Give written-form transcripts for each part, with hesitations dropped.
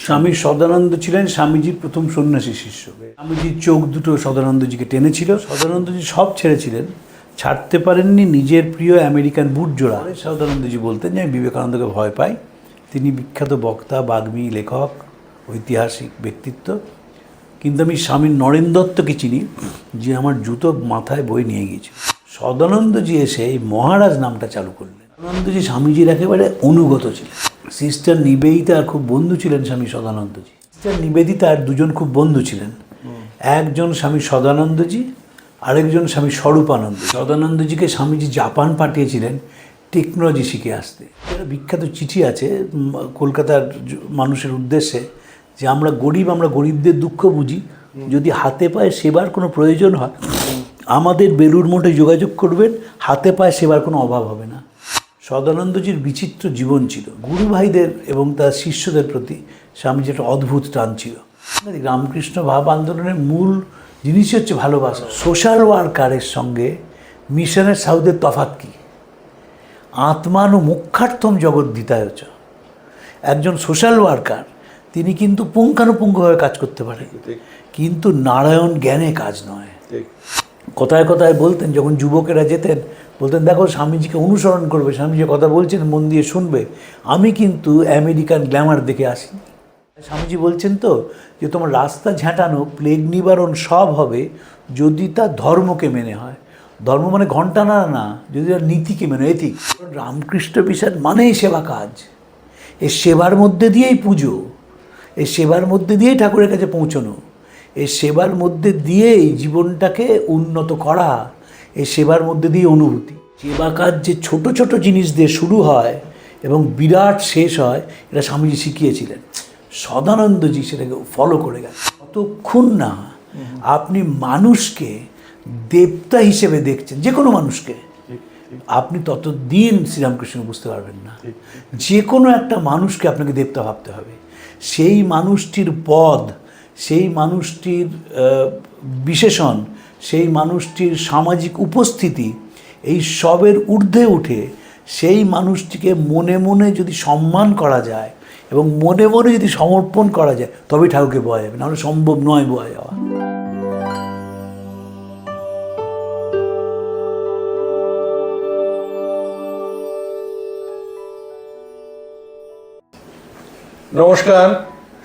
স্বামী সদানন্দ ছিলেন স্বামীজির প্রথম সন্ন্যাসী শিষ্য। স্বামীজির চোখ দুটো সদানন্দজিকে টেনেছিল। সদানন্দজি সব ছেড়েছিলেন, ছাড়তে পারেননি নিজের প্রিয় আমেরিকান বুট জোড়া। সদানন্দজি বলতেন যে আমি বিবেকানন্দকে ভয় পাই। তিনি বিখ্যাত বক্তা, বাগ্মী, লেখক, ঐতিহাসিক ব্যক্তিত্ব। কিন্তু আমি স্বামী নরেন দত্তকে চিনি, যে আমার জুতো মাথায় বই নিয়ে গিয়েছিল। সদানন্দজি এসে এই মহারাজ নামটা চালু করলেন। সদানন্দজি স্বামীজির একেবারে অনুগত ছিলেন। সিস্টার নিবেদিতার খুব বন্ধু ছিলেন স্বামী সদানন্দজি। সিস্টার নিবেদিতার দুজন খুব বন্ধু ছিলেন, একজন স্বামী সদানন্দজি, আরেকজন স্বামী স্বরূপানন্দ। সদানন্দজিকে স্বামীজি জাপান পাঠিয়েছিলেন টেকনোলজি শিখে আসতে। একটা বিখ্যাত চিঠি আছে কলকাতার মানুষের উদ্দেশ্যে, যে আমরা গরিবদের দুঃখ বুঝি, যদি হাতে পায়ে সেবার কোনো প্রয়োজন হয় আমাদের বেলুড় মঠে যোগাযোগ করবেন, হাতে পায়ে সেবার কোনো অভাব হবে না। সদানন্দজির বিচিত্র জীবন ছিল। গুরু ভাইদের এবং তার শিষ্যদের প্রতি স্বামীজির একটা অদ্ভুত টান ছিল। রামকৃষ্ণ ভাব আন্দোলনের মূল জিনিসই হচ্ছে ভালোবাসা। সোশ্যাল ওয়ার্কারের সঙ্গে মিশনের সাউদের তফাৎ কী? আত্মান ও মুখ্যার্থম জগদ্ধিতায়চ। একজন সোশ্যাল ওয়ার্কার তিনি কিন্তু পুঙ্খানুপুঙ্খভাবে কাজ করতে পারে, কিন্তু নারায়ণ জ্ঞানে কাজ নয়। কথায় কথায় বলতেন, যখন যুবকেরা যেতেন বলতেন, দেখো স্বামীজিকে অনুসরণ করবে, স্বামীজি কথা বলছেন মন দিয়ে শুনবে, আমি কিন্তু আমেরিকান গ্ল্যামার দেখে আসি। স্বামীজি বলছেন তো যে তোমার রাস্তা ঝাঁটানো, প্লেগ নিবারণ সব হবে যদি তা ধর্মকে মেনে হয়। ধর্ম মানে ঘণ্টা নাড়া না, যদি তার নীতিকে মেনে, এথিক। রামকৃষ্ণ মিশন মানেই সেবা কাজ। এই সেবার মধ্যে দিয়েই পুজো, এই সেবার মধ্যে দিয়েই ঠাকুরের কাছে পৌঁছানো, এই সেবার মধ্যে দিয়েই জীবনটাকে উন্নত করা, এই সেবার মধ্যে দিয়ে অনুভূতি। সেবা কাজ যে ছোট ছোট জিনিস দিয়ে শুরু হয় এবং বিরাট শেষ হয়, এটা স্বামীজি শিখিয়েছিলেন। সদানন্দজি সেটাকে ফলো করে গেছে। ততক্ষণ না আপনি মানুষকে দেবতা হিসেবে দেখছেন, যে কোনো মানুষকে, আপনি ততদিন শ্রীরামকৃষ্ণ বুঝতে পারবেন না। যে কোনো একটা মানুষকে আপনাকে দেবতা ভাবতে হবে। সেই মানুষটির পদ, সেই মানুষটির বিশেষণ, সেই মানুষটির সামাজিক উপস্থিতি, এই সবের ঊর্ধ্বে উঠে সেই মানুষটিকে মনে মনে যদি সম্মান করা যায় এবং মনে মনে যদি সমর্পণ করা যায়, তবেই ঠাকুরকে বলা যাবে, নাহলে সম্ভব নয় বলা যাওয়া। নমস্কার।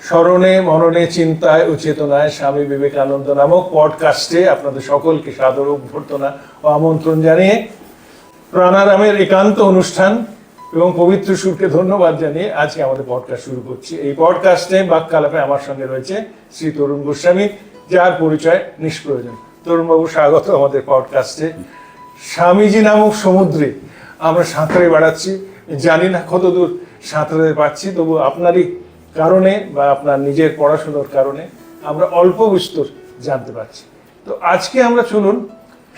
স্মরণে, মননে, চিন্তায় ও চেতনায় স্বামী বিবেকানন্দ নামক পডকাস্টে আপনাদের সকলকে সাদর অভ্যর্থনা ও আমন্ত্রণ জানিয়ে প্রাণারামের একান্ত অনুষ্ঠান এবং পবিত্র সুরকে ধন্যবাদ জানিয়ে আজকে আমাদের পডকাস্ট শুরু করছি। এই পডকাস্টে বাক্যালাপে আমার সঙ্গে রয়েছে শ্রী তরুণ গোস্বামী, যার পরিচয় নিষ্প্রয়োজন। তরুণবাবু, স্বাগত আমাদের পডকাস্টে। স্বামীজি নামক সমুদ্রে আমরা সাঁতরে বেড়াচ্ছি, জানি না কতদূর সাঁতরে পাচ্ছি, তবু আপনারই কারণে বা আপনার নিজের পড়াশোনার কারণে আমরা অল্প বিস্তর জানতে পারছি। তো আজকে আমরা চলুন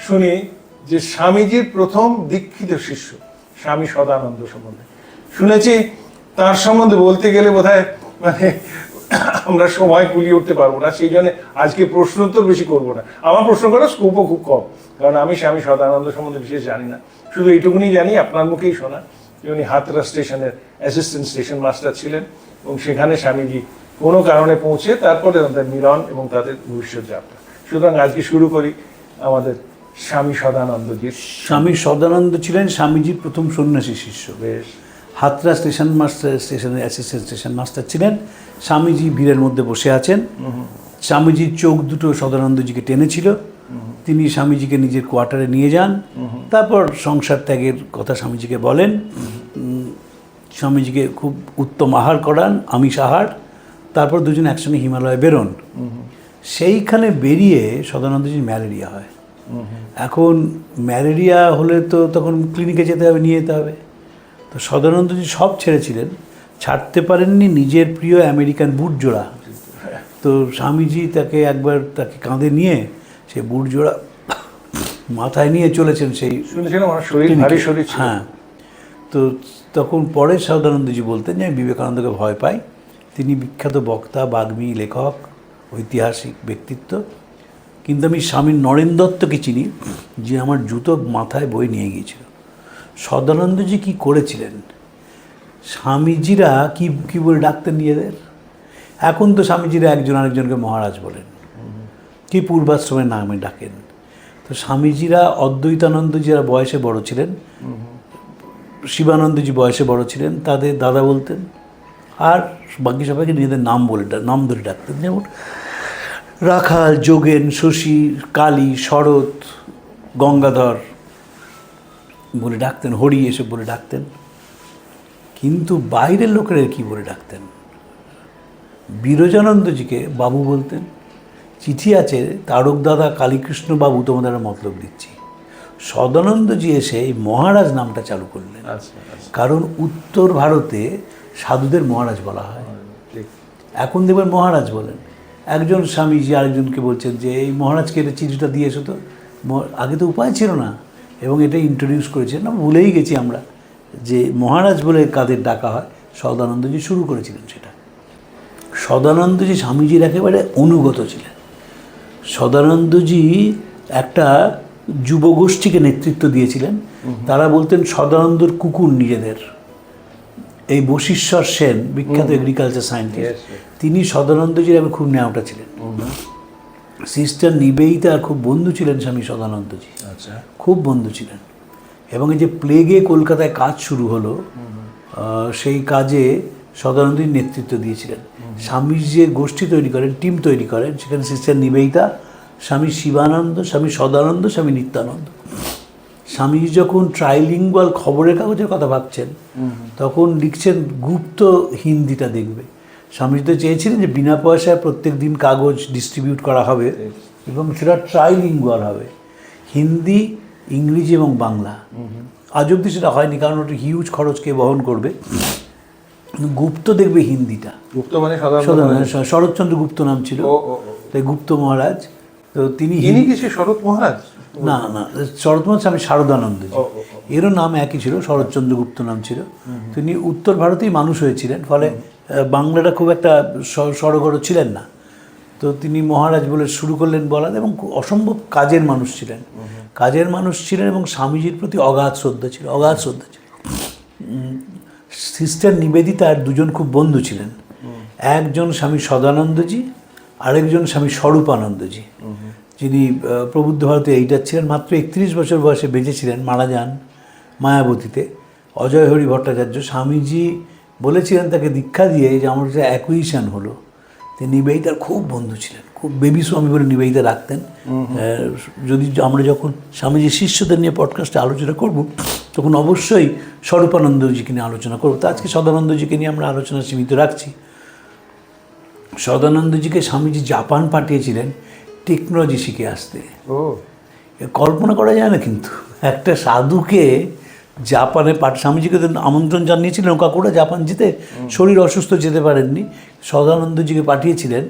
শুনি যে স্বামীজির প্রথম দীক্ষিত শিষ্য স্বামী সদানন্দ সম্বন্ধে। শুনেছি তার সম্বন্ধে বলতে গেলে বোধহয় আমরা সময় কুলিয়ে উঠতে পারবো না, সেই জন্য আজকে প্রশ্নোত্তর বেশি করবো না। আমার প্রশ্ন করার স্কোপও খুব কম, কারণ আমি স্বামী সদানন্দ সম্বন্ধে বিশেষ জানি না। শুধু এইটুকুনি জানি, আপনার মুখেই শোনা, উনি হাতরা স্টেশনের অ্যাসিস্ট্যান্ট স্টেশন মাস্টার ছিলেন এবং সেখানে স্বামীজি কোনো কারণে পৌঁছে তারপরে তাদের মিলন এবং তাদের ভবিষ্যৎ যাত্রা। সুতরাং আজকে শুরু করি আমাদের স্বামী সদানন্দজির। স্বামী সদানন্দ ছিলেন স্বামীজির প্রথম সন্ন্যাসী শিষ্য। বেশ। হাতরা স্টেশনের অ্যাসিস্ট্যান্ট স্টেশন মাস্টার ছিলেন। স্বামীজি ভিড়ের মধ্যে বসে আছেন, স্বামীজির চোখ দুটো সদানন্দজিকে টেনেছিল। তিনি স্বামীজিকে নিজের কোয়ার্টারে নিয়ে যান, তারপর সংসার ত্যাগের কথা স্বামীজিকে বলেন, স্বামীজিকে খুব উত্তম আহার করান, আমিষ আহার। তারপর দুজন একসঙ্গে হিমালয়ে বেরোন। সেইখানে বেরিয়ে সদানন্দজির ম্যালেরিয়া হয়। এখন ম্যালেরিয়া হলে তো তখন ক্লিনিকে যেতে হবে, নিয়ে যেতে হবে। তো সদানন্দজি সব ছেড়েছিলেন, ছাড়তে পারেননি নিজের প্রিয় আমেরিকান বুট জোড়া। তো স্বামীজি তাকে কাঁধে নিয়ে সেই বুট জোড়া মাথায় নিয়ে চলেছেন সেই। হ্যাঁ, তো তখন পরে সদানন্দজি বলতেন যে আমি বিবেকানন্দকে ভয় পাই। তিনি বিখ্যাত বক্তা, বাগ্মী, লেখক, ঐতিহাসিক ব্যক্তিত্ব। কিন্তু আমি স্বামী নরেন দত্তকে চিনি, যে আমার জুতো মাথায় বই নিয়ে গিয়েছিল। সদানন্দজি কি করেছিলেন, স্বামীজিরা কি বলে ডাকতেন নিজেদের, এখন তো স্বামীজিরা একজন আরেকজনকে মহারাজ বলেন, কি পূর্বাশ্রমের নামে ডাকেন। তো স্বামীজিরা অদ্বৈতানন্দজিরা বয়সে বড় ছিলেন, শিবানন্দজি বয়সে বড় ছিলেন, তাদের দাদা বলতেন, আর বাকি সবাইকে নিজেদের নাম বলে নাম ধরে ডাকতেন। যেমন রাখাল, যোগেন, শশী, কালী, শরৎ, গঙ্গাধর বলে ডাকতেন, হরি এসব বলে ডাকতেন। কিন্তু বাইরের লোকেরা কি বলে ডাকতেন? বিরজানন্দজিকে বাবু বলতেন। চিঠি আছে, তারক দাদা, কালীকৃষ্ণ বাবু তোমাদের মতলব দিচ্ছি। সদানন্দজি এসে এই মহারাজ নামটা চালু করলেন, কারণ উত্তর ভারতে সাধুদের মহারাজ বলা হয়। এখন দেখবেন মহারাজ বলেন। একজন স্বামীজি আরেকজনকে বলছেন যে এই মহারাজকে এটা চিঠিটা দিয়ে এসো তো। আগে তো উপায় ছিল না, এবং এটা ইন্ট্রোডিউস করেছেন, না ভুলেই গেছি আমরা যে মহারাজ বলে কাদের ডাকা হয়। সদানন্দজি শুরু করেছিলেন সেটা। সদানন্দজি স্বামীজির একেবারে অনুগত ছিলেন। সদানন্দজি একটা যুবগোষ্ঠীকে নেতৃত্ব দিয়েছিলেন। তারা বলতেন সদানন্দর কুকুর নিজেদের। এই বশিষ্ঠর সেন, বিখ্যাত এগ্রিকালচার সায়েন্টিস্ট, তিনি সদানন্দজির আমি খুব নেওয়াটা ছিলেন। সিস্টার নিবেদিতার খুব বন্ধু ছিলেন স্বামী সদানন্দজি, খুব বন্ধু ছিলেন। এবং এই যে প্লেগে কলকাতায় কাজ শুরু হলো, সেই কাজে সদানন্দজি নেতৃত্ব দিয়েছিলেন। স্বামীর যে গোষ্ঠী তৈরি করেন, টিম তৈরি করেন, সেখানে সিস্টার নিবেদিতা, স্বামী শিবানন্দ, স্বামী সদানন্দ, স্বামী নিত্যানন্দ। স্বামীজি যখন ট্রাইলিঙ্গুয়াল খবরের কাগজের কথা ভাবছেন, তখন লিখছেন গুপ্ত হিন্দিটা দেখবে। স্বামীজি তো চেয়েছিলেন যে বিনা পয়সায় প্রত্যেক দিন কাগজ ডিস্ট্রিবিউট করা হবে, এবং সেটা ট্রাইলিঙ্গুয়াল হবে, হিন্দি, ইংরেজি এবং বাংলা। আজ অবধি সেটা হয়নি, কারণ ওটা হিউজ খরচকে বহন করবে। গুপ্ত দেখবে হিন্দিটা। গুপ্ত মানে শরৎচন্দ্র গুপ্ত নাম ছিল, তাই গুপ্ত মহারাজ। তো তিনি কি সে শরৎ মহারাজ? না না, শরৎ মহারাজ স্বামী শারদানন্দ, এরও নাম একই ছিল, শরৎচন্দ্র গুপ্ত নাম ছিল। তিনি উত্তর ভারতেই মানুষ হয়েছিলেন, ফলে বাংলাটা খুব একটা সড়গড় ছিলেন না। তো তিনি মহারাজ বলে শুরু করলেন বলা, এবং অসম্ভব কাজের মানুষ ছিলেন, কাজের মানুষ ছিলেন, এবং স্বামীজির প্রতি অগাধ শ্রদ্ধা ছিল, অগাধ শ্রদ্ধা ছিল। সিস্টার নিবেদিতার দুজন খুব বন্ধু ছিলেন, একজন স্বামী সদানন্দজি, আরেকজন স্বামী স্বরূপানন্দজি, যিনি প্রবুদ্ধ ভারতে এইটার ছিলেন। মাত্র 31 বছর বয়সে বেঁচেছিলেন, মারা যান মায়াবতীতে। অজয় হরি ভট্টাচার্য স্বামীজি বলেছিলেন তাকে দীক্ষা দিয়ে যে আমার যে অ্যাকুইশন হলো। তিনি নিবেদিতার খুব বন্ধু ছিলেন, খুব বেবি স্বামী বলে নিবেদিতা রাখতেন। যদি আমরা যখন স্বামীজির শিষ্যদের নিয়ে পডকাস্টে আলোচনা করব, তখন অবশ্যই স্বরূপানন্দজিকে নিয়ে আলোচনা করবো। তো আজকে সদানন্দজিকে নিয়ে আমরা আলোচনা সীমিত রাখছি। সদানন্দজিকে স্বামীজি জাপান পাঠিয়েছিলেন টেকনোলজি শিখে আসতে। কল্পনা করা যায় না, কিন্তু একটা সাধুকে জাপানে স্বামীজিকে আমন্ত্রণ জানিয়েছিলেন কাকুরা জাপান যেতে, শরীর অসুস্থ, যেতে পারেননি। সদানন্দজিকে পাঠিয়েছিলেন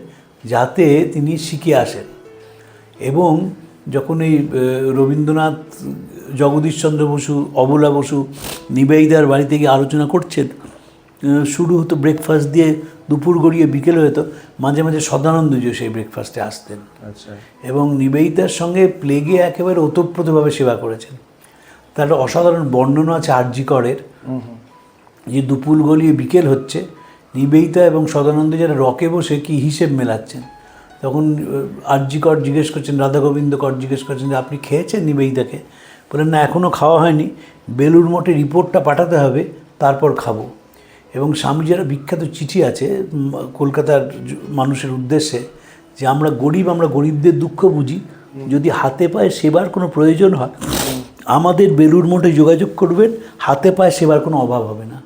যাতে তিনি শিখে আসেন। এবং যখন এই রবীন্দ্রনাথ, জগদীশচন্দ্র বসু, অবলা বসু নিবেদিতার বাড়িতে গিয়ে আলোচনা করছেন, শুরু হতো ব্রেকফাস্ট দিয়ে, দুপুর গড়িয়ে বিকেল হতো, মাঝে মাঝে সদানন্দজিও সেই ব্রেকফাস্টে আসতেন। এবং নিবেদিতার সঙ্গে প্লেগে একেবারে ওতপ্রোতভাবে সেবা করেছেন। তার একটা অসাধারণ বর্ণনা আছে আরজি করের, যে দুপুর গলিয়ে বিকেল হচ্ছে, নিবেদিতা এবং সদানন্দ যারা রকে বসে কি হিসেব মেলাচ্ছেন। তখন আরজি কর জিজ্ঞেস করছেন, রাধা গোবিন্দ কর জিজ্ঞেস করছেন যে আপনি খেয়েছেন নিবেদিতাকে? বলেন না, এখনও খাওয়া হয়নি, বেলুর মঠে রিপোর্টটা পাঠাতে হবে, তারপর খাবো। এবং স্বামীজির বিখ্যাত চিঠি আছে কলকাতার মানুষের উদ্দেশ্যে, যে আমরা গরিব, আমরা গরিবদের দুঃখ বুঝি, যদি হাতে পায়ে সেবার কোনো প্রয়োজন হয় আমাদের বেলুর মঠে যোগাযোগ করবেন, হাতে পায়ে সেবার কোনো অভাব হবে না।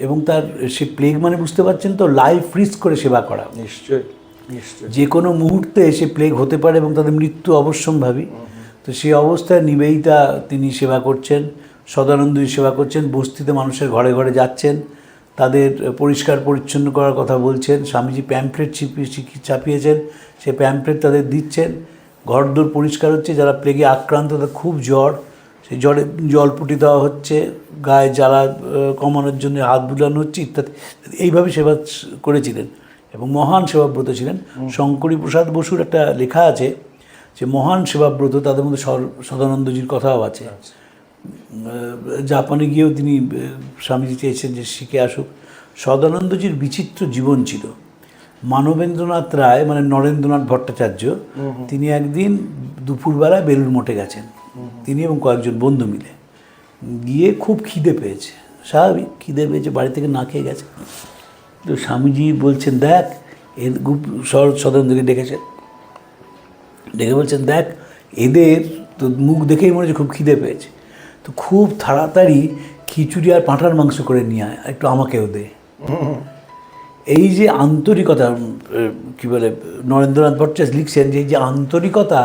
এবং তার সে প্লেগ মানে বুঝতে পারছেন তো, লাইফ রিস্ক করে সেবা করা। নিশ্চয়ই, যে কোনো মুহূর্তে সে প্লেগ হতে পারে এবং তাদের মৃত্যু অবশ্যম্ভাবী। তো সেই অবস্থায় নিবেদিতা তিনি সেবা করছেন, সদানন্দজি সেবা করছেন, বস্তিতে মানুষের ঘরে ঘরে যাচ্ছেন, তাদের পরিষ্কার পরিচ্ছন্ন করার কথা বলছেন। স্বামীজি প্যাম্পলেট ছাপিয়েছেন, সে প্যাম্পলেট তাদের দিচ্ছেন। ঘরদোর পরিষ্কার হচ্ছে, যারা প্লেগে আক্রান্ত তাদের খুব জ্বর, সেই জ্বরে জলপুটি দেওয়া হচ্ছে, গায়ে জ্বালা কমানোর জন্য হাত বুলানো হচ্ছে, ইত্যাদি। এইভাবে সেবা করেছিলেন এবং মহান সেবাব্রত ছিলেন। শঙ্করী প্রসাদ বসুর একটা লেখা আছে যে মহান সেবাব্রত, তাদের মধ্যে সদানন্দজির কথাও আছে। জাপানে গিয়েও তিনি স্বামীজি চেয়েছেন যে শিখে আসুক। সদানন্দজির বিচিত্র জীবন ছিল। মানবেন্দ্রনাথ রায় মানে নরেন্দ্রনাথ ভট্টাচার্য তিনি একদিন দুপুরবেলায় বেলুড় মঠে গেছেন, তিনি এবং কয়েকজন বন্ধু মিলে গিয়ে খুব খিদে পেয়েছে, স্বাভাবিক খিদে পেয়েছে, বাড়ি থেকে না খেয়ে গেছে। তো স্বামীজি বলছেন দেখ, এর সদানন্দকে ডেকেছেন, ডেকে বলছেন দেখ এদের তো মুখ দেখেই মনে হচ্ছে খুব খিদে পেয়েছে, তো খুব তাড়াতাড়ি খিচুড়ি আর পাঁঠার মাংস করে নিয়ে আয়, একটু আমাকেও দে। এই যে আন্তরিকতা, কী বলে নরেন্দ্রনাথ ভট্টাচার্য লিখছেন যে এই যে আন্তরিকতা,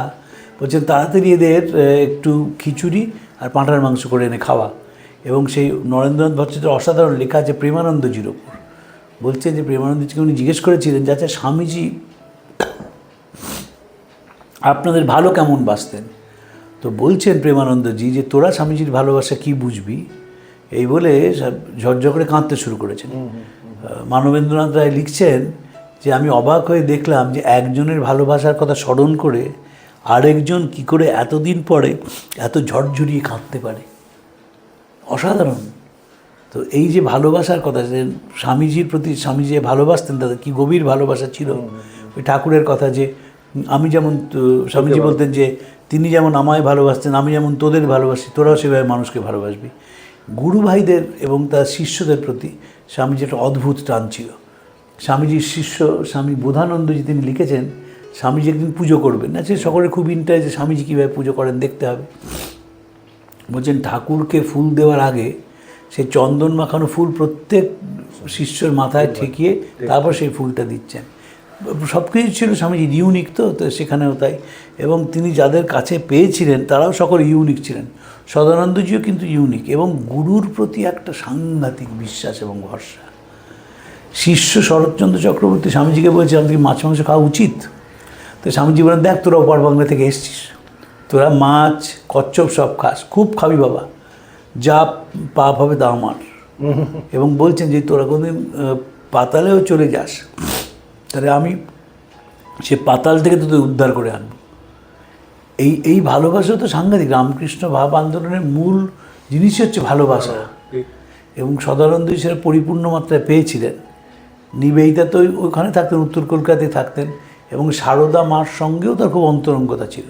বলছেন তাড়াতাড়ি এদের একটু খিচুড়ি আর পাঁঠার মাংস করে এনে খাওয়া। এবং সেই নরেন্দ্রনাথ ভট্টাচার্যের অসাধারণ লেখা আছে প্রেমানন্দজির ওপর, বলছেন যে প্রেমানন্দজিকে উনি জিজ্ঞেস করেছিলেন যে আচ্ছা স্বামীজি আপনাদের ভালো কেমন বাসতেন, তো বলছেন প্রেমানন্দজি যে তোরা স্বামীজির ভালোবাসা কি বুঝবি, এই বলে ঝরঝর করে কাঁদতে শুরু করেছেন। মানবেন্দ্রনাথ রায় লিখছেন যে আমি অবাক হয়ে দেখলাম যে একজনের ভালোবাসার কথা স্মরণ করে আরেকজন কি করে এতদিন পরে এত ঝরঝরিয়ে কাঁদতে পারে, অসাধারণ। তো এই যে ভালোবাসার কথা, যে স্বামীজির প্রতি স্বামী যে ভালোবাসতেন তাদের কি গভীর ভালোবাসা ছিল। ওই ঠাকুরের কথা যে আমি যেমন, স্বামীজি বলতেন যে তিনি যেমন আমায় ভালোবাসতেন, আমি যেমন তোদের ভালোবাসি, তোরাও সেভাবে মানুষকে ভালোবাসবি। গুরু ভাইদের এবং তার শিষ্যদের প্রতি স্বামীজির একটা অদ্ভুত টান ছিল। স্বামীজির শিষ্য স্বামী বোধানন্দজি তিনি লিখেছেন স্বামীজি একদিন পুজো করবেন না, সে সকলের খুব ইন্টারেস্ট যে স্বামীজি কীভাবে পুজো করেন দেখতে হবে। বলছেন ঠাকুরকে ফুল দেওয়ার আগে সেই চন্দন মাখানো ফুল প্রত্যেক শিষ্যর মাথায় ঠেকিয়ে তারপর সেই ফুলটা দিচ্ছেন। সব কিছু ছিল স্বামীজির ইউনিক, তো সেখানেও তাই। এবং তিনি যাদের কাছে পেয়েছিলেন তারাও সকলে ইউনিক ছিলেন। সদানন্দজিও কিন্তু ইউনিক, এবং গুরুর প্রতি একটা সাংঘাতিক বিশ্বাস এবং ভরসা। শিষ্য শরৎচন্দ্র চক্রবর্তী স্বামীজিকে বলছে আমাদেরকে মাছ মাংস খাওয়া উচিত, তো স্বামীজি বলেন দেখ তোরা ওপার বাংলা থেকে এসছিস, তোরা মাছ কচ্ছপ সব খাস, খুব খাবি বাবা, যা পাপ হবে তা আমার। এবং বলছেন যে তোরা কোনোদিন পাতালেও চলে যাস, তাহলে আমি সে পাতাল থেকে তোদের উদ্ধার করে আনবো। এই ভালোবাসা তো সাংঘাতিক। রামকৃষ্ণ ভাব আন্দোলনের মূল জিনিসই হচ্ছে ভালোবাসা, এবং সদানন্দজি সেটা পরিপূর্ণ মাত্রায় পেয়েছিলেন। নিবেদিতা তো ওখানে থাকতেন, উত্তর কলকাতায় থাকতেন, এবং সারদা মার সঙ্গেও তার খুব অন্তরঙ্গতা ছিল।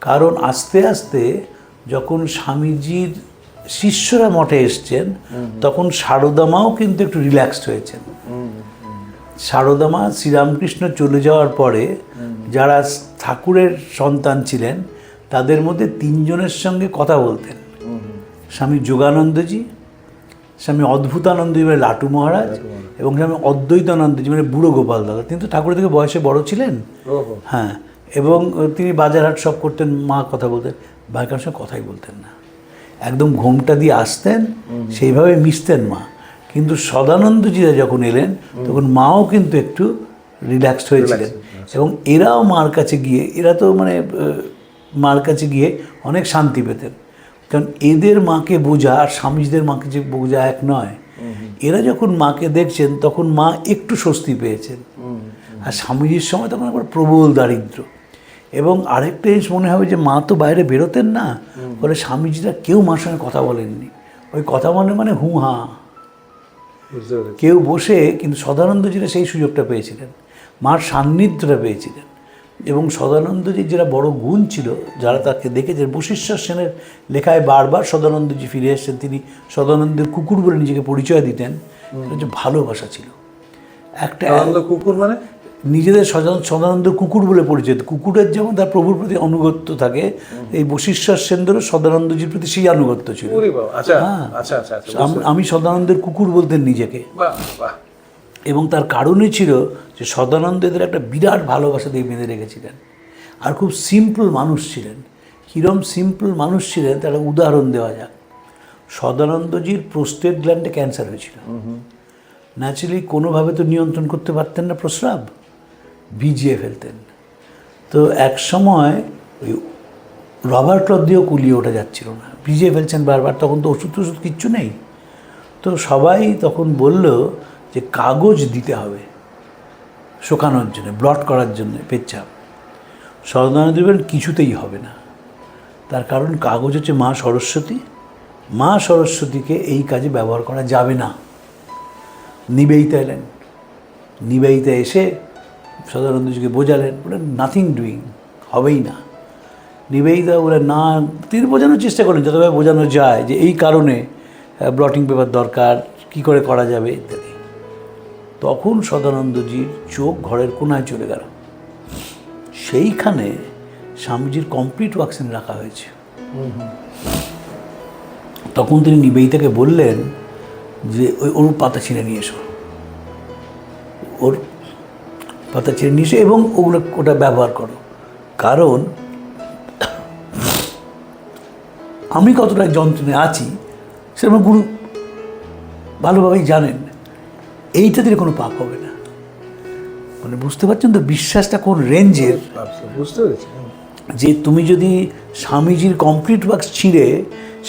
কারণ আস্তে আস্তে যখন স্বামীজির শিষ্যরা মঠে এসছেন তখন সারদা মাও কিন্তু একটু রিল্যাক্সড হয়েছেন। সারদা মা শ্রীরামকৃষ্ণ চলে যাওয়ার পরে যারা ঠাকুরের সন্তান ছিলেন তাদের মধ্যে তিনজনের সঙ্গে কথা বলতেন, স্বামী যোগানন্দজি, স্বামী অদ্ভুতানন্দজি মানে লাটু মহারাজ, এবং স্বামী অদ্বৈতানন্দজি মানে বুড়ো গোপাল দাদা। তিনি তো ঠাকুরের থেকে বয়সে বড় ছিলেন, হ্যাঁ, এবং তিনি বাজারহাট সব করতেন। মা কথা বলতেন, ভাই কারোর সঙ্গে কথাই বলতেন না, একদম ঘোমটা দিয়ে আসতেন, সেইভাবে মিশতেন মা। কিন্তু সদানন্দজিরা যখন এলেন তখন মাও কিন্তু একটু রিল্যাক্সড হয়েছিলেন, এবং এরাও মার কাছে গিয়ে, এরা তো মানে মার কাছে গিয়ে অনেক শান্তি পেতেন। কারণ এদের মাকে বোঝা আর স্বামীজিদের মাকে যে বোঝা এক নয়। এরা যখন মাকে দেখছেন তখন মা একটু স্বস্তি পেয়েছেন, আর স্বামীজির সময় তখন আবার প্রবল দারিদ্র। এবং আরেকটা জিনিস মনে হবে যে মা তো বাইরে বেরোতেন না, ফলে স্বামীজিরা কেউ মার সঙ্গে কথা বলেননি। ওই কথা মানে হু হা কেউ বসে, কিন্তু সদানন্দজিরা সেই সুযোগটা পেয়েছিলেন, মার সান্নিধ্যটা পেয়েছিলেন। এবং সদানন্দজির যারা বড় গুণ ছিল, যারা তাকে দেখেছেন, বশিষ্ঠর সেনের লেখায় বারবার সদানন্দজি ফিরে এসেছেন। তিনি সদানন্দের কুকুর বলে নিজেকে পরিচয় দিতেন, যে ভালোবাসা ছিল একটা। কুকুর মানে নিজেদের সদানন্দ কুকুর বলে পরিচয়। কুকুরের যেমন তার প্রভুর প্রতি আনুগত্য থাকে, এই বশিষ্ঠর সেনেরও সদানন্দজির প্রতি সেই আনুগত্য ছিল। হ্যাঁ, আমি সদানন্দের কুকুর বলতেন নিজেকে। এবং তার কারণই ছিল যে সদানন্দ এদের একটা বিরাট ভালোবাসা দিয়ে বেঁধে রেখেছিলেন, আর খুব সিম্পল মানুষ ছিলেন। কীরম সিম্পল মানুষ ছিলেন তার উদাহরণ দেওয়া যাক। সদানন্দজির প্রোস্টেট গ্ল্যান্ডে ক্যান্সার হয়েছিল, ন্যাচারালি কোনোভাবে তো নিয়ন্ত্রণ করতে পারতেন না, প্রস্রাব ভিজিয়ে ফেলতেন। তো এক সময় ওই রবার ক্লথ দিয়েও কুলিয়ে ওঠা যাচ্ছিল না, ভিজিয়ে ফেলছেন বারবার। তখন তো ওষুধ টষুধ কিচ্ছু নেই, তো সবাই তখন বলল যে কাগজ দিতে হবে শোকানোর জন্য, ব্লট করার জন্য পেচ্ছাপ। সদানন্দ বললেন কিছুতেই হবে না, তার কারণ কাগজ হচ্ছে মা সরস্বতী, মা সরস্বতীকে এই কাজে ব্যবহার করা যাবে না। নিবেদিতা এলেন, নিবেদিতা এসে সদানন্দজিকে বোঝালেন, বললেন নাথিং ডুইং, হবেই না। নিবেদিতা বলে না, তিনি বোঝানোর চেষ্টা করলেন যতভাবে বোঝানো যায় যে এই কারণে ব্লটিং পেপার দরকার, কি করে করা যাবে ইত্যাদি। তখন সদানন্দজির চোখ ঘরের কোনায় চলে গেল, সেইখানে স্বামীজির কমপ্লিট ওয়ার্কসিন রাখা হয়েছে। তখন তিনি নিবেদিতাকে বললেন যে ওর পাতা ছিঁড়ে নিয়ে এসো, ওর পাতা ছিঁড়ে নিয়ে এসো এবং ওটা ব্যবহার করো। কারণ আমি কতটা যন্ত্রণে আছি সেটা আমার গুরু ভালোভাবেই জানেন, এইটা দিয়ে কোনো পাপ হবে না। মানে বুঝতে পারছেন তো বিশ্বাসটা কোন রেঞ্জের? বুঝতে পেরেছি। যে তুমি যদি স্বামীজির কমপ্লিট ওয়ার্কস ছিঁড়ে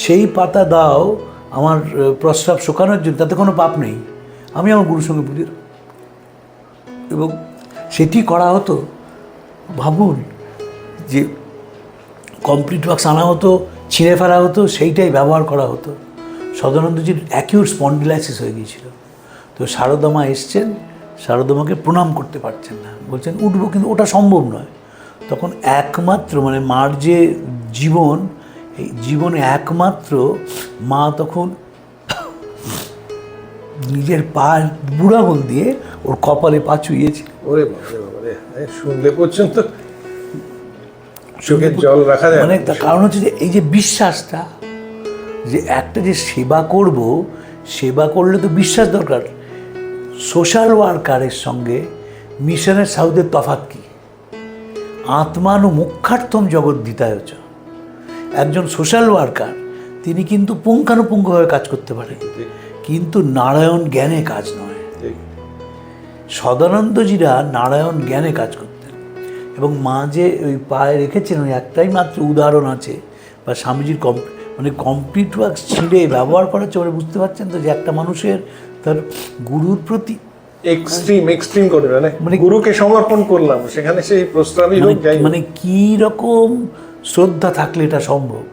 সেই পাতা দাও আমার প্রস্রাব শোকানোর জন্য, তাতে কোনো পাপ নেই, আমি আমার গুরুর সঙ্গে পুজো। এবং সেটি করা হতো। ভাবুন যে কমপ্লিট ওয়ার্কস আনা হতো, ছিঁড়ে ফেলা হতো, সেইটাই ব্যবহার করা হতো। সদানন্দজির অ্যাকিউট স্পন্ডিলাইসিস হয়ে গিয়েছিল। তো শারদামা এসছেন, শারদামাকে প্রণাম করতে পারছেন না, বলছেন উঠবো, কিন্তু ওটা সম্ভব নয়। তখন একমাত্র মানে মার যে জীবন, এই জীবনে একমাত্র মা তখন নিজের পা বুড়াঙ্গুল দিয়ে ওর কপালে পা চুইয়েছিল। ওরে বাবারে, শুনলে পর্যন্ত চোখের জল রাখা যায়। মানে তার কারণ হচ্ছে যে এই যে বিশ্বাসটা, যে একটা যে সেবা করব, সেবা করলে তো বিশ্বাস দরকার। সোশ্যাল ওয়ার্কারের সঙ্গে মিশনের সাউথের তফাৎ কী? আত্মানু মুখ্যার্থম জগদ্ধিতায় হচ্ছে একজন সোশ্যাল ওয়ার্কার, তিনি কিন্তু পুঙ্খানুপুঙ্খভাবে কাজ করতে পারেন, কিন্তু নারায়ণ জ্ঞানে কাজ নয়। সদানন্দজিরা নারায়ণ জ্ঞানে কাজ করতেন। এবং মা যে ওই পায়ে রেখেছেন, ওই একটাই মাত্র উদাহরণ আছে, বা স্বামীজির মানে কমপ্লিট ওয়ার্কস ছিঁড়ে ব্যবহার করা হচ্ছে। মানে বুঝতে পারছেন তো যে একটা মানুষের তার গুরুর প্রতি এক্সট্রিম করে মানে গুরুকে সমর্পণ করলাম, সেখানে সেই প্রস্তাবই হোক, মানে কী রকম শ্রদ্ধা থাকলে এটা সম্ভব।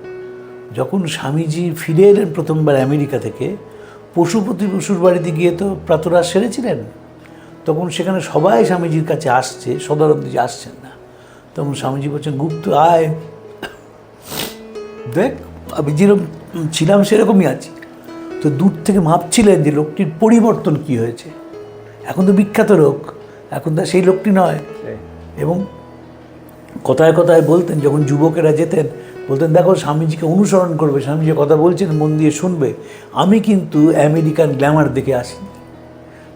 যখন স্বামীজি ফিরে এলেন প্রথমবার আমেরিকা থেকে, পশুপতি বসুর বাড়িতে গিয়ে তো প্রাতরাশ সেরেছিলেন, তখন সেখানে সবাই স্বামীজির কাছে আসছে, সদানন্দজি আসছেন না। তখন স্বামীজি বলছেন, গুপ্ত আয়, দেখ আমি যেরকম ছিলাম সেরকমই আছি। তো দূর থেকে ভাবছিলেন যে লোকটির পরিবর্তন কি হয়েছে। এখন তো বিখ্যাত লোক, এখন তো সেই লোকটি নয়। এবং কথায় কথায় বলতেন, যখন যুবকেরা যেতেন বলতেন, দেখো স্বামীজিকে অনুসরণ করবে, স্বামীজি কথা বলছেন মন দিয়ে শুনবে। আমি কিন্তু আমেরিকান গ্ল্যামার দেখে আসি।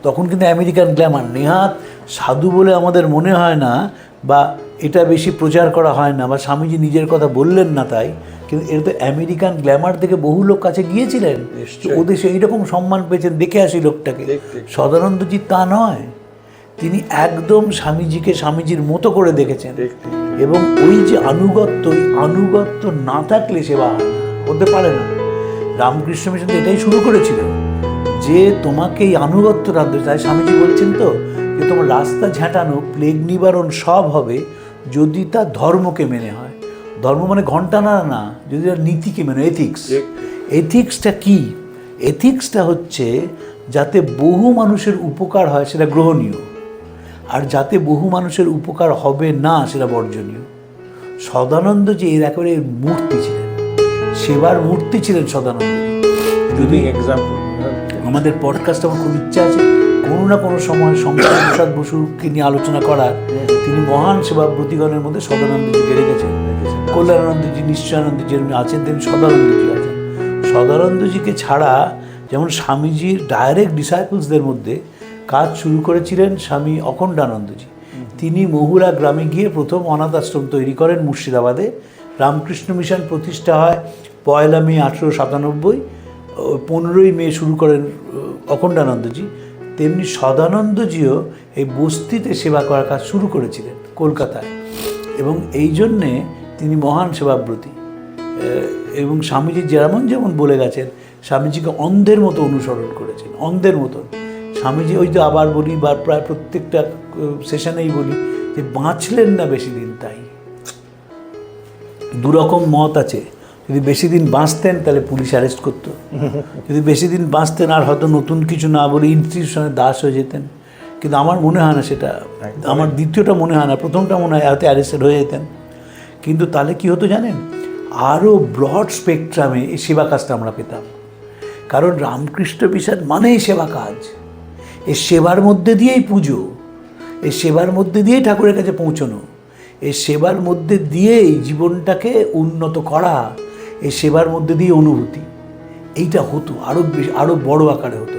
তখন কিন্তু আমেরিকান গ্ল্যামার নেহাত সাধু বলে আমাদের মনে হয় না, বা এটা বেশি প্রচার করা হয় না, বা স্বামীজি নিজের কথা বললেন না তাই, কিন্তু এটা তো আমেরিকান গ্ল্যামার থেকে বহু লোক কাছে গিয়েছিলেন, ওদের সেই রকম সম্মান পেয়েছেন, দেখে আসি লোকটাকে। সদানন্দজি তা নয়, তিনি একদম স্বামীজিকে স্বামীজির মতো করে দেখেছেন। এবং ওই যে আনুগত্য, ওই আনুগত্য না থাকলে সেবা হয় না, হতে পারে না। রামকৃষ্ণ মিশন তো এটাই শুরু করেছিল, যে তোমাকে এই আনুগত্য রাখতে। তাই স্বামীজি বলছেন তো যে তোমার রাস্তা ঝাঁটানো, প্লেগ নিবারণ সব হবে যদি তা ধর্মকে মেনে হয়। ধর্ম মানে ঘণ্টা না, যদি তার নীতিকে মেনে, এথিক্স। এথিক্সটা কি? এথিক্সটা হচ্ছে যাতে বহু মানুষের উপকার হয় সেটা গ্রহণীয়, আর যাতে বহু মানুষের উপকার হবে না সেটা বর্জনীয়। সদানন্দ যে এর একেবারে মূর্তি ছিলেন, সেবার মূর্তি ছিলেন সদানন্দ। যদি এক্সাম্পল আমাদের পডকাস্ট আমার খুব ইচ্ছা আছে কোনো না কোনো সময় শঙ্কর প্রসাদ বসুকে নিয়ে আলোচনা করার। তিনি মহান সেবাব্রতীগণের মধ্যে সদানন্দজিকে রেখেছেন। কল্যাণানন্দজি, নিশ্চয়ানন্দজি যেরকম আছেন, তেমনি সদানন্দজি আছেন। সদানন্দজিকে ছাড়া যেমন স্বামীজির ডাইরেক্ট ডিসাইপলসদের মধ্যে কাজ শুরু করেছিলেন স্বামী অখণ্ডানন্দজি। তিনি মহুরা গ্রামে গিয়ে প্রথম অনাথ আশ্রম তৈরি করেন মুর্শিদাবাদে। রামকৃষ্ণ মিশন প্রতিষ্ঠা হয় 1 মে 1897। 15 মে শুরু করেন অখণ্ডানন্দজি। তেমনি সদানন্দজিও এই বস্তিতে সেবা করার কাজ শুরু করেছিলেন কলকাতায়, এবং এই জন্যে তিনি মহান সেবাব্রতী। এবং স্বামীজি যেমন যেমন বলে গেছেন, স্বামীজিকে অন্ধের মতো অনুসরণ করেছেন, অন্ধের মতন। স্বামীজি ওই যে আবার বলি, বা প্রায় প্রত্যেকটা সেশনেই বলি যে বাঁচলেন না বেশি দিন। তাই দুরকম মত আছে, যদি বেশি দিন বাঁচতেন তাহলে পুলিশ অ্যারেস্ট করতো, যদি বেশি দিন বাঁচতেন আর হয়তো নতুন কিছু না বলে ইনস্টিটিউশনের দাস হয়ে যেতেন। কিন্তু আমার মনে হয় না সেটা, আমার দ্বিতীয়টা মনে হয় না, প্রথমটা মনে হয় হয়তো অ্যারেস্টেড হয়ে যেতেন। কিন্তু তাহলে কি হতো জানেন, আরও ব্রড স্পেকট্রামে এই সেবা কাজটা আমরা পেতাম। কারণ রামকৃষ্ণ মিশন মানেই সেবা কাজ, এই সেবার মধ্যে দিয়েই পুজো, এই সেবার মধ্যে দিয়েই ঠাকুরের কাছে পৌঁছানো, এই সেবার মধ্যে দিয়েই জীবনটাকে উন্নত করা, এই সেবার মধ্যে দিয়ে অনুভূতি, এইটা হতো আরও বেশি, আরও বড় আকারে হতো।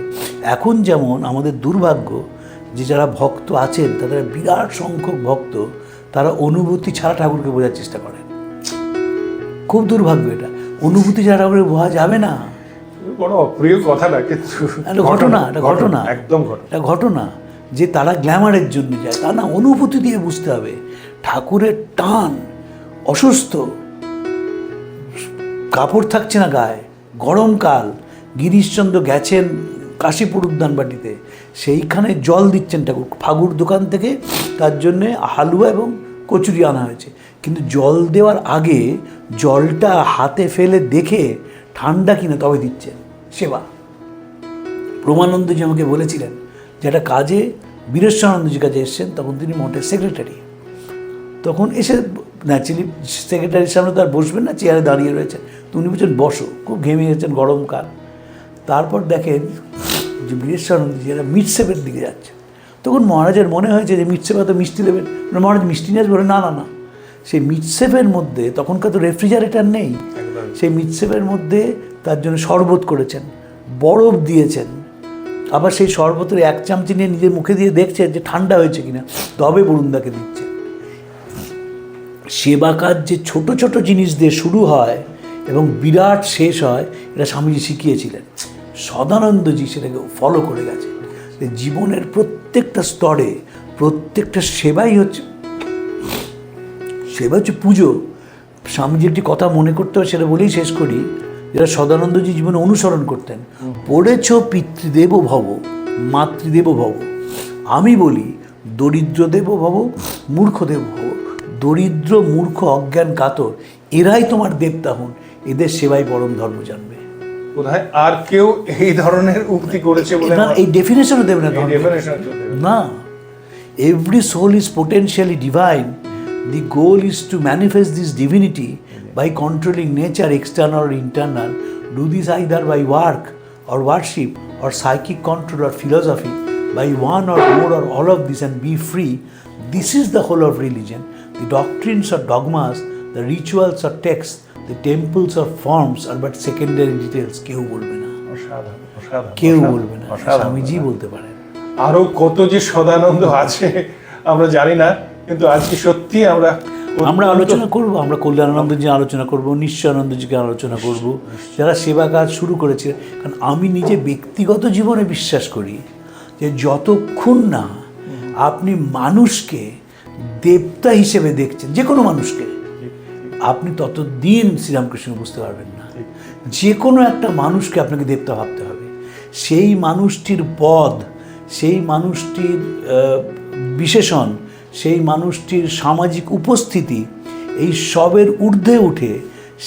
এখন যেমন আমাদের দুর্ভাগ্য যে যারা ভক্ত আছেন তাদের বিরাট সংখ্যক ভক্ত, তারা অনুভূতি ছাড়া ঠাকুরকে বোঝার চেষ্টা করেন। খুব দুর্ভাগ্য এটা, অনুভূতি ছাড়া ঠাকুরকে বোঝা যাবে না। বড় অপ্রিয় কথা না, কিন্তু একটা ঘটনা, একটা ঘটনা, একদম ঘটনা, একটা ঘটনা যে তারা গ্ল্যামারের জন্য যায়, তা না, অনুভূতি দিয়ে বুঝতে হবে। ঠাকুরের টান, অসুস্থ, কাপড় থাকছে না গায়ে, গরমকাল, গিরিশচন্দ্র গেছেন কাশীপুর উদ্যানবাটিতে, সেইখানে জল দিচ্ছেন ঠাকুর, ফাগুর দোকান থেকে তার জন্যে হালুয়া এবং কচুরি আনা হয়েছে, কিন্তু জল দেওয়ার আগে জলটা হাতে ফেলে দেখে ঠান্ডা কিনা তবে দিচ্ছেন। সেবা। প্রমানন্দজি আমাকে বলেছিলেন যে একটা কাজে বীরেশ্বরানন্দজির কাছে এসছেন, তখন তিনি মঠের সেক্রেটারি, তখন এসে ন্যাচারালি সেক্রেটারির সামনে তো আর বসবেন না, চেয়ারে দাঁড়িয়ে রয়েছেন, তো উনি বলছেন বসো, খুব ঘেমে গেছেন, গরমকাল। তারপর দেখেন যে বীরেশ্বরানন্দজি এরা মিটসেপের দিকে যাচ্ছে, তখন মহারাজের মনে হয়েছে যে মিটসেপে তো মিষ্টি দেবেন, মহারাজ মিষ্টি নিয়ে আসবে, না না না, সেই মিটসেপের মধ্যে তখনকার তো রেফ্রিজারেটর নেই, সেই মিটসেপের মধ্যে তার জন্য শরবত করেছেন, বরফ দিয়েছেন, আবার সেই শরবতের এক চামচি নিয়ে নিজের মুখে দিয়ে দেখছেন যে ঠান্ডা হয়েছে কিনা, তবে বরুণদাকে দিচ্ছে। সেবা কাজ যে ছোট ছোট জিনিস দিয়ে শুরু হয় এবং বিরাট শেষ হয়, এটা স্বামীজি শিখিয়েছিলেন। সদানন্দজি সেটাকে ফলো করে গেছে। জীবনের প্রত্যেকটা স্তরে প্রত্যেকটা সেবাই হচ্ছে পুজো। স্বামীজি একটি কথা মনে করতে হবে, সেটা বলেই শেষ করি, যেটা সদানন্দজি জীবনে অনুসরণ করতেন। পড়েছ পিতৃদেব ভব, মাতৃদেব ভব। আমি বলি দরিদ্রদেব ভব, মূর্খদেব ভব। দরিদ্র, মূর্খ, অজ্ঞান, কাতর, এরাই তোমার দেবতা হন, এদের সেবাই পরম ধর্ম জানবে। কোথায় আর কেউ এই ধরনের উক্তি করেছে বলে না, এই ডেফিনেশনও দেবে না না। Every soul is potentially divine. The goal is to manifest this divinity by controlling nature, external or internal. Do this either by work or worship or psychic control or philosophy, by one or more or all of this, and be free. This is the whole of religion. The doctrines or dogmas, the rituals or texts, the temples or forms are but secondary details. কেউ বলবে না, কেউ বলবে না, স্বামীজি বলতে পারেন। আরো কত যে সদানন্দ আছে আমরা জানি না, কিন্তু আজকে সত্যি আমরা আলোচনা করব, আমরা কল্যাণানন্দজি আলোচনা করব, নিশ্চয়ানন্দজিকে আলোচনা করব, যারা সেবা কাজ শুরু করেছে। কারণ আমি নিজে ব্যক্তিগত জীবনে বিশ্বাস করি যে যতক্ষণ না আপনি মানুষকে দেবতা হিসেবে দেখছেন, যে কোনো মানুষকে, আপনি ততদিন শ্রীরামকৃষ্ণ বুঝতে পারবেন না। যে কোনো একটা মানুষকে আপনাকে দেবতা ভাবতে হবে। সেই মানুষটির পদ, সেই মানুষটির বিশেষণ, সেই মানুষটির সামাজিক উপস্থিতি, এই সবের ঊর্ধ্বে উঠে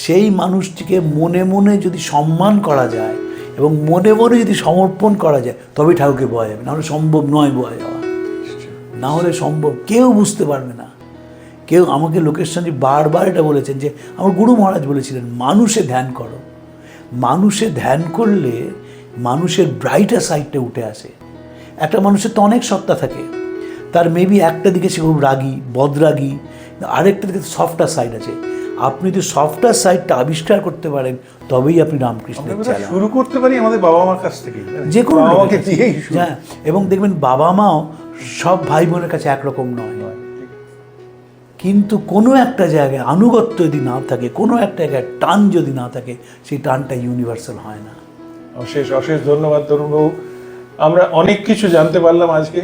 সেই মানুষটিকে মনে মনে যদি সম্মান করা যায় এবং মনে মনে যদি সমর্পণ করা যায়, তবেই ঠাকুরকে বলা যাবে, নাহলে সম্ভব নয় বলা যাওয়া, না হলে সম্ভব কেউ বুঝতে পারবে না। কেউ আমাকে লোকেশনজি বারবার এটা বলেছেন যে, আমার গুরু মহারাজ বলেছিলেন, মানুষে ধ্যান করো। মানুষে ধ্যান করলে মানুষের ব্রাইটার সাইডটা উঠে আসে। একটা মানুষের তো অনেক সত্তা থাকে, তার মেবি একটা দিকে সে খুব রাগী, বদরাগী, আরেকটা দিকে সফটার সাইড আছে। আপনি যদি সফটার সাইডটা আবিষ্কার করতে পারেন, তবেই আপনি রামকৃষ্ণের চালা শুরু করতে পারি আমাদের বাবা মার কাছ থেকে, যে কোনো বাবাকে দিয়েই। হ্যাঁ, এবং দেখবেন বাবা মাও সব ভাই বোনের কাছে একরকম নয়, কিন্তু কোনো একটা জায়গায় আনুগত্য যদি না থাকে, কোনো একটা জায়গায় টান যদি না থাকে, সেই টানটা ইউনিভার্সাল হয় না। অশেষ অশেষ ধন্যবাদ তরুণবাবু। আমরা অনেক কিছু জানতে পারলাম আজকে।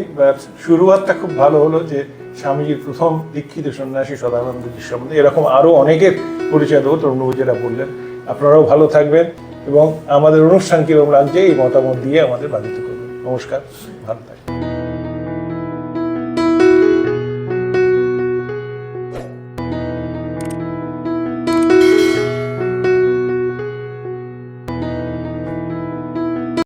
শুরুয়াতটা খুব ভালো হলো যে স্বামীজির প্রথম দীক্ষিত সন্ন্যাসী সদানন্দজির সম্বন্ধে। এরকম আরও অনেকের পরিচয় দেবো, তরুণবাবু যেটা বললেন। আপনারাও ভালো থাকবেন এবং আমাদের অনুষ্ঠান কীরকম লাগছে এই মতামত দিয়ে আমাদের বাধিত করবেন। নমস্কার, ভালো থাকবেন।